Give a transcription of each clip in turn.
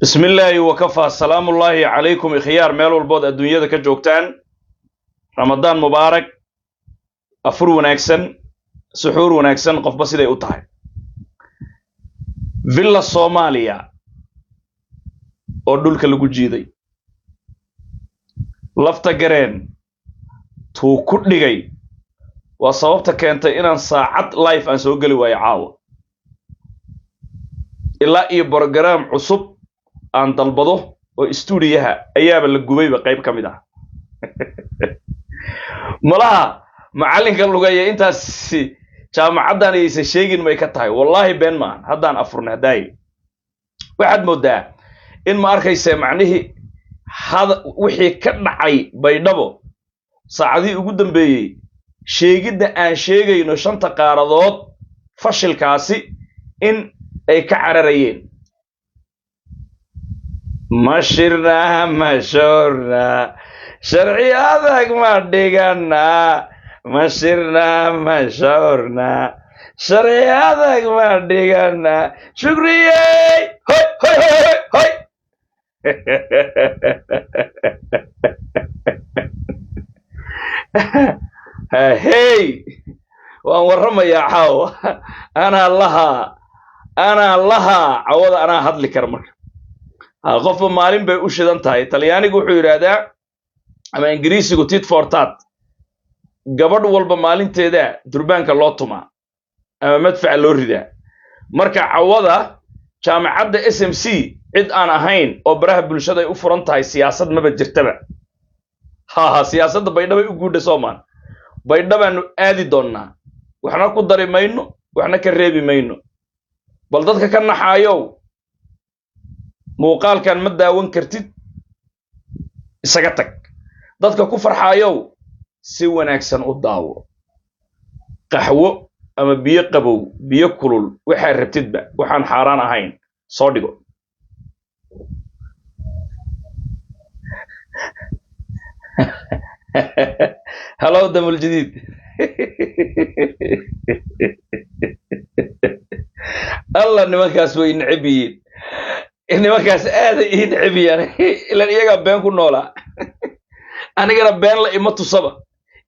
بسم الله وكفى سلام الله عليكم خيار ميل والبود الدنيا ka joogtaan رمضان مبارك afur wanaagsan suxuur wanaagsan qofba siday u tahay villa Soomaaliya oo dhulka lagu jiiday lafta gareen tuu ku dhigay waa sababta keentay inaan saacad live aan soo gali waayo caawa ilaa iyo program cusub aan dalbado oo stuudiyaha ayaaba la gubayba qayb kamid ah malaha macalinka lugaya intaas jaamacadan ay sheegin may ka tahay wallahi been ma haddaan afurna daay waxaad moodaa in ma arkaysa macnihi hada wixii ka dhacay baydhabo saacadii ugu dambeeyay sheegida aan sheegayno shanta qaaradood fashilkaasi in ay ka cararayeen mashirna mashorna sharci adag ma dhigana mashirna mashorna sharci adag ma dhigana shukriyey hoy hoy hoy hoy hey waan waramayaa caaw ana laha cawada ana hadli kar marka qof maalin bay u shidan tahay talyaanigu wuxuu yiraahdaa ama ingiriisigu tit for tat gabadh walba maalinteeda durbaanka loo tuma ama madfac loo ridaa marka cawada jaamacadda SMC cid aan ahayn oo baraha bulshada ay u furan tahay siyaasad maba jirtaba siyaasadda baydhabo u guudhay Soomaan baydhabaanu aadi doonaa waxna ku dari mayno waxna ka reebi mayno bal dadka ka naxaayo muuqaalkan ma daawan kartid isaga tag dadka ku farxaayo si wanaagsan u daawo qaxwo ama biyo qabow biyo kulul waxa rabtidba waxaan xaraan ahayn soo dhigo hello damul jadid Allah nimankaas way nacibiin nimankaas aad ay nacibiyan ila iyaga been ku noolaa anigana been la ima tusaba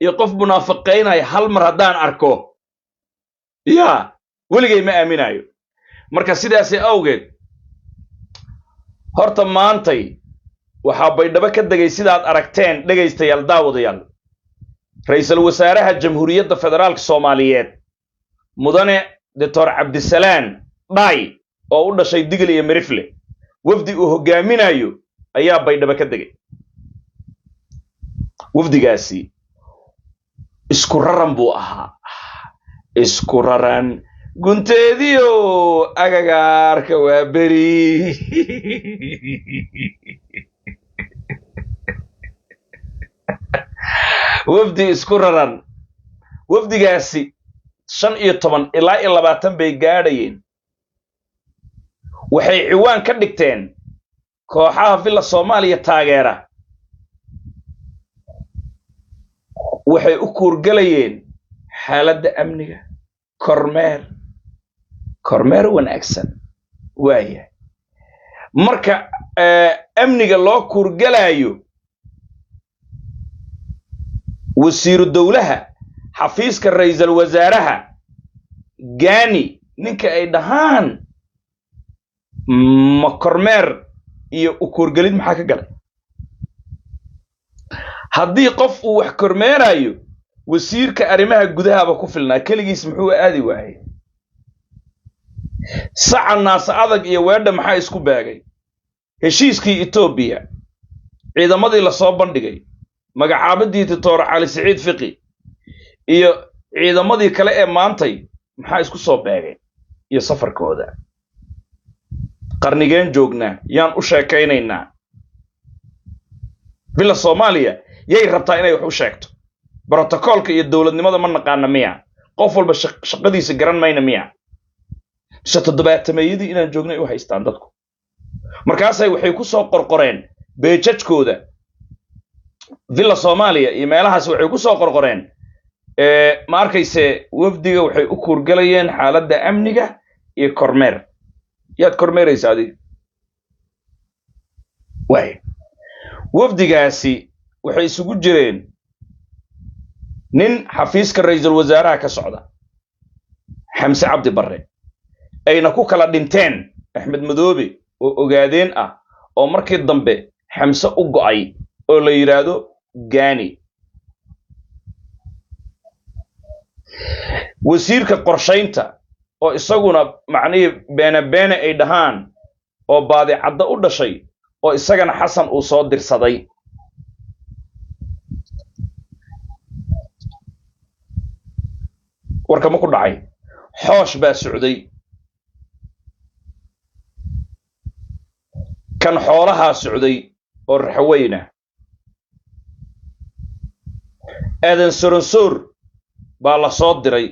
iyo qof munaafiqeynay hal mar hadaan arko ya waligay ma aaminayo marka sidaas ay awgeed horta maantay waxa baydhabo ka dagay sidaad aragteen dhageystayaal daawadayaal ra'iisul wasaaraha jamhuuriyadda federaalka Soomaaliyeed mudane Dr. Cabdisalaan Dhaay oo u dhashay Digil iyo Mirifle wafdi uu hogaaminayo ayaa baydhabo ka dagay wafdigaasi isku raran buu ahaa isku raran gunteediyo agagaarka waa beri wafdi isku raran wafdigaasi 15 ilaa 20 bay gaadhayeen waxay ciwaan ka dhigteen kooxaha villa Soomaaliya taageera waxay u kuurgalayeen xaaladda amniga kormeer wanaagsan waaya marka amniga loo kuurgalayo wasiiru dawlaha xafiiska ra'iisul wasaaraha gaani ninka ay dhahaan ma kormeer iyo u kuurgalid maxaa ka galay haddii qof uu wax kormeerayo wasiirka arrimaha gudaha ba ku filnaa kaligiis muxuu aadi waayay saacanaas adag iyo weedha maxaa isku baagay heshiiskii Ethiopia ciidamadii la soo bandhigay magacaabadii Dr. Cali Saciid Fiqi iyo ciidamadii kale ee maantay maxaa isku soo baagay iyo safarkooda qarnigeen joognaa yaan u sheekaynaynaa villa Soomaaliya yay rabtaa inay wax u sheegto protocolka iyo dawladnimada ma naqaan miya qof walba shaqadiisa garan mayna miya toddobaatameeyadii inaan joognay u haystaan dadku markaas ay waxay ku soo qorqoreen beejajkooda villa Soomaaliya iyo meelahaas waxay ku soo qorqoreen ma arkayse wafdiga waxay u kuurgalayeen xaaladda amniga iyo kormeer yaad kormeeraysaa adiga واي وفدقاسي waxay isugu jireen nin xafiiska ra'iisul wasaaraha ka socda xamse cabdi barre ayna ku kala dhinteen axmed madoobe oo ogaadeen ah oo markii dambe xamse u go'ay oo la yiraahdo gaani wasiirka qorshaynta oo isaguna macnii beena ay dhahaan oo baadicadda u dhashay oo isagana xasan uu soo dirsaday warka ma ku dhacay xoosh baa socday kan xoolaha socday oo raxweyna aadan soronsoor baa la soo diray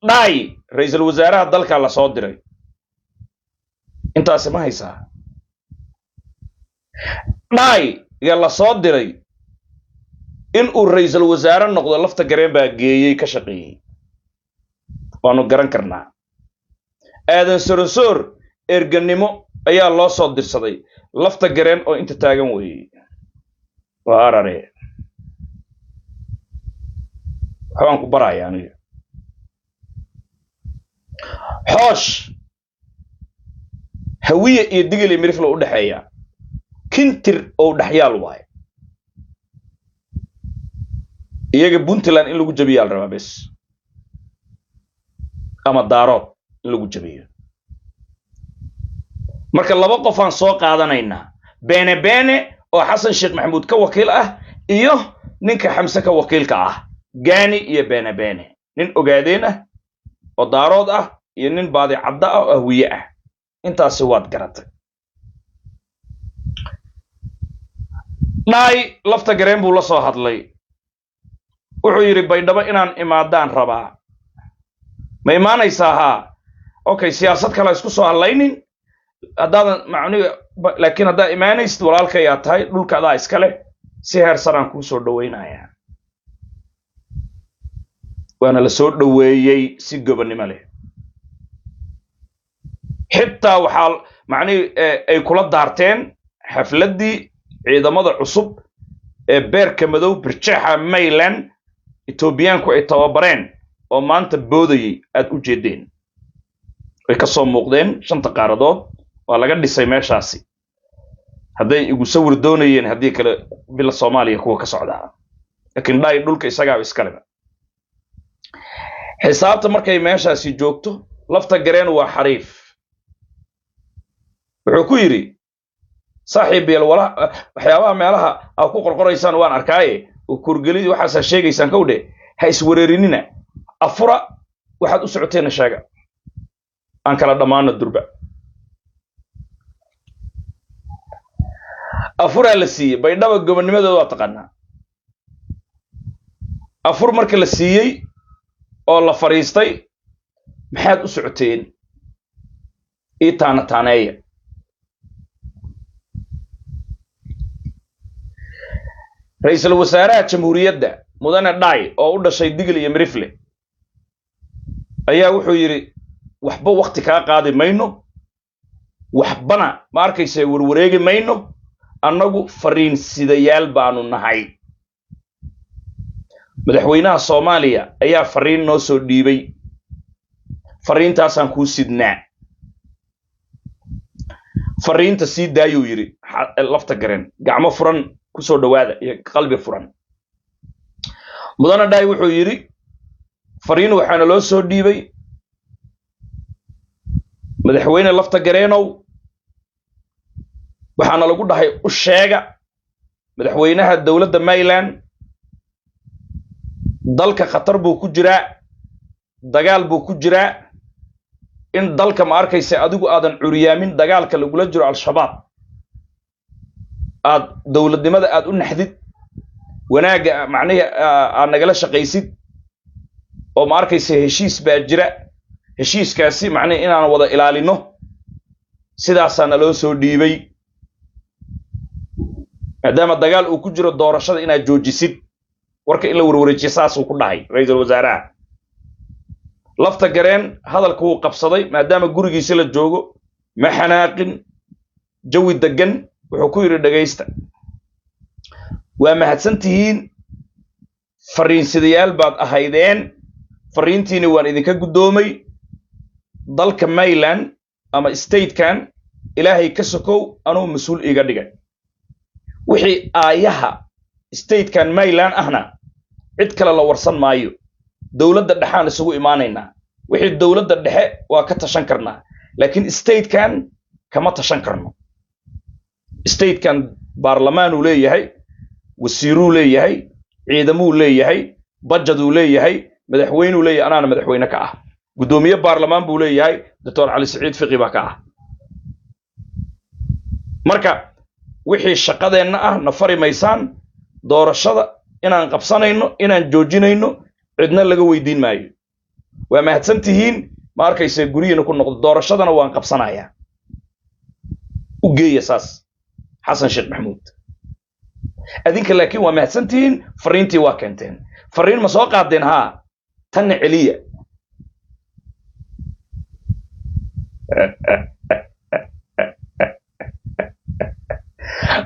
dhaay ra'iisul wasaaraha dalka la soo diray intaas ma haysaa dhaay ya la soo diray in uu ra'iisul wasaare noqdo lafta gareen baa geeyay ka shaqeeyay waanu garan karnaa aadan soronsoor erganimo ayaa loo soo dirsaday lafta gareen oo inta taagan weeyay waa arare waxaan ku barayaa aniga xoosh hawiye iyo digil iyo miriflo u dhaxeeya kintir oo dhaxyaal waay iyaga Puntland in lagu jabiyo al rabaa bes ama daarood in lagu jabiyo marka laba qof aan soo qaadanaynaa beene oo xasan sheekh maxamuud ka wakiil ah iyo ninka xamse ka wakiilka ah gaani iyo beene nin ogaadeen ah oo daarood ah iyo nin baadicadda ah oo ahwiye ah intaasi waad garatay dhaay lafta gareen buu la soo hadlay wuxuu yiri baydhabo inaan imaadaan rabaa ma imaanaysaa haa okay siyaasad kale isku soo hadlaynin haddaadan macniga laakiin haddaa imaanaysid walaalka ayaa tahay dhulkaadaa iskale si heer saraan kuu soo dhawaynayaa waana la soo dhaweeyey si gobonnimo leh xitaa waxaa macnihi ay kula daarteen xafladdii ciidamada cusub ee beerka madow birjaxa Mayland Etoobiyaanku ay tababareen oo maanta boodayay aad u jeedeen way ka soo muuqdeen shanta qaaradood waa laga dhisay meeshaasi hadday igu sawir doonayeen haddii kale bila Soomaaliya kuwa ka socdaa laakiin dhaay dhulka isagaa iska leh xisaabta markay meeshaasi joogto lafta gareen waa xariif wuxuu ku yiri saaxiib yeel wala waxyaabaha meelaha aad ku qorqoraysaan waan arkaaye oo kurgelid waxa sheegaysaan kowde ha iswareerinina afura waxaad u socoteen sheega aan kala dhamaano durba afura la siiyay baydhaba gobonnimadooda waa taqaanaa afur marka la siiyay oo la fariistay maxaad u socoteen taaneeya ra'iisul wasaaraha jamhuuriyadda mudane dhaay oo u dhashay digil iyo mirifle ayaa wuxuu yiri waxba waqti ka qaadi mayno waxbana ma arkayse warwareegi mayno annagu fariin sidayaal baanu nahay madaxweynaha Soomaaliya ayaa fariin noo soo dhiibay fariintaasaan ku sidnaa fariinta si daayuu yiri lafta gareen gacmo furan ku soo dhawaada iyo qalbi furan mudane dhaay wuxuu yiri fariin waxaana loo soo dhiibay madaxweyne lafta gareenow waxaana lagu dhahay u sheega madaxweynaha dawladda Mayland dalka khatar buu ku jiraa dagaal buu ku jiraa in dalka ma arkaysa adigu aadan curiyaamin dagaalka lagula jiro al-shabaab aad dawladnimada aad u naxdid wanaaga macnaheedu aan nagala shaqaysid oo ma arkaysa heshiis baa jira heshiiskaasi macnaheedu inaan wada ilaalino sidaasana loo soo dhiibay maadaama dagaal uu ku jiro doorashada inaad joojisid warka in la warwareejiyo saas uu ku dhahay ra'iisul wasaaraha lafta gareen hadalku uu qabsaday maadaama gurigiisa la joogo ma xanaaqin jawi degan wuxuu ku yiri dhageysta waa mahadsantihiin fariinsidayaal baad ahaydeen fariintiina waan idinka gudoomay dalka Maryland ama state kan ilaahay ka sokow anuu mas'uul iga dhigay wixii aayaha state kan Maryland ahna cid kale la warsan maayo dawladda dhaxaan isugu imaanaynaa wixii dawladda dhexe waa ka tashan karnaa laakiin state kan kama tashan karno state kan baarlamaan uu leeyahay wasiiruu leeyahay ciidamuu leeyahay budget uu leeyahay madaxweyne uu leeyahay anaana madaxweyne ka ah gudoomiye baarlamaan buu leeyahay Dr. Ali Saciid Fiqi baa ka ah marka wixii shaqadeena ah na fariimaysaan doorashada inaan qabsanayno inaan joojinayno cidna laga weydiin maayo waa mahadsantihiin ma arkaysa guriyana ku noqdo doorashadana waan qabsanayaa u geeya saas Xasan Sheekh Maxamuud adinka laakiin waa mahadsantihiin fariintii waa keenteen fariin ma soo qaadeen ha tan celiya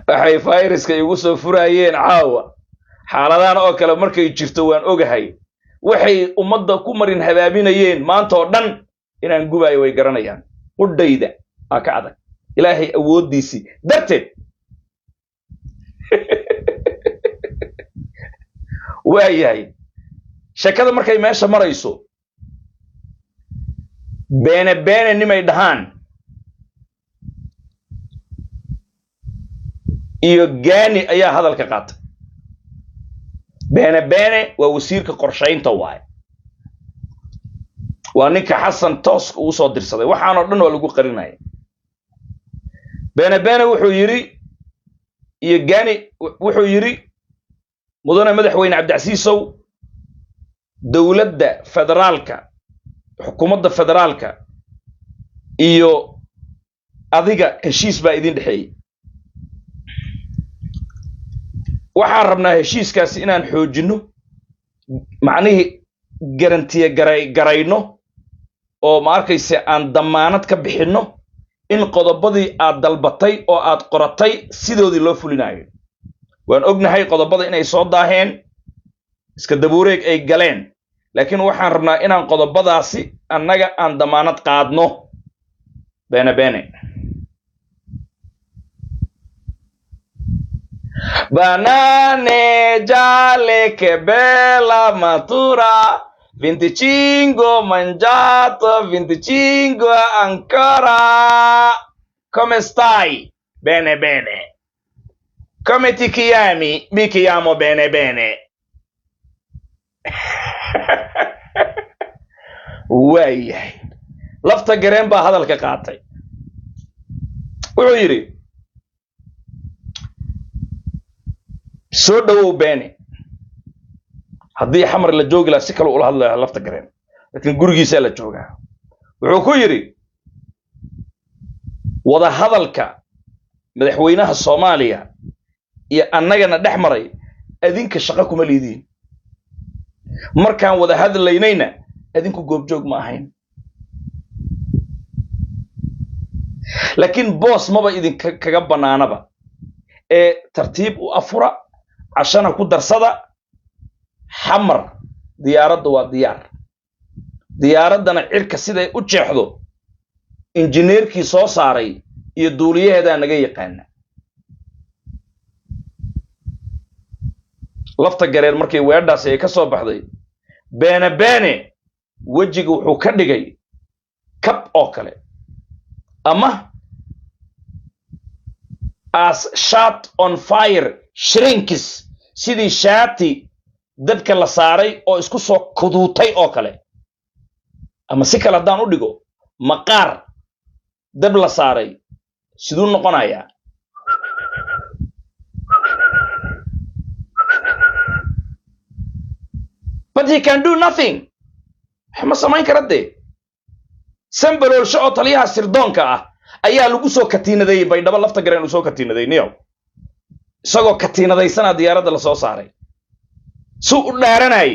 waxay fayraska igu soo furayeen caawa xaaladaan oo kale markay jirto waan ogahay waxay ummadda ku marin habaabinayeen maanta oo dhan inaan gubayo way garanayaan qudayda aa ka adag ilaahay awoodiisii darteed waayahay shakada markay meesha marayso beene nimay dhahaan iyo gaani ayaa hadalka qaatay beene waa wasiirka qorshaynta waay waa ninka Xasan Toosk uu soo dirsaday waxaan oo dhan waa lagu qarinay beene wuxuu yiri iyo gaani wuxuu yiri mudane madaxweyne Cabdicasiisow dawladda federaalka xukuumadda federaalka iyo adiga heshiis baa idin dhaxeeyay waxaan rabnaa heshiiskaasi inaan xoojino macnaheedu garantiye garayno oo ma arkayse aan damaanad ka bixino in qodobadii aad dalbatay oo aad qoratay sidoodii loo fulinayo waan ognahay qodobada inay soo daaheen iska dabuureeg ay galeen laakiin waxaan rabnaa inaan qodobadaasi annaga aan damaanad qaadno beene banane jale che bella matura 25 mangiato 25 ancora come stai bene come ti chiami mi chiamo bene waayahay lafta gareen baa hadalka qaatay wuxuu yiri soo dhawow beene haddii xamar la joogi lahaa si kale ula hadlayaa lafta gareen laakiin gurigiisa la joogaa wuxuu ku yiri wada hadalka madaxweynaha Soomaaliya iyo annagana dhexmaray adinka shaqo kuma leediin markaan wada hadlaynayna adinku goobjoog ma ahayn laakiin boos maba idin kaga banaanaba ee tartiib u afura عشان ku darsada xamar diyaaradda waa diyaaradana cirka siday u jeexdo injineerkii soo saaray iyo duuliyaheeda naga yaqaan lafta gareen markay weedhaas ay ka soo baxday beene wajiga wuxuu ka dhigay kab oo kale ama as shot on fire shrinkis sidii shaati dadka la saaray oo isku soo kuduutay oo kale ama si kala daan u dhigo maqaar dab la saaray sidoo noqonaya but he can do nothing ma samayn karade sambalool shoo taliyaha sirdoonka ah ayaa lagu soo katiinaday baydhabo lafta gareen uu soo katiinaday niyow isagoo katiinadaysan diyaaradda la soo saaray suu u dhaaranay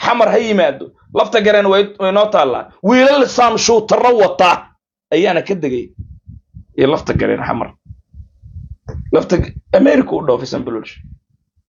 xamar ha yimaado lafta gareen way noo taala wiilal saamshu tarwata ayaana ka degay ee lafta gareen xamar lafta America u dhoofay Sambalosh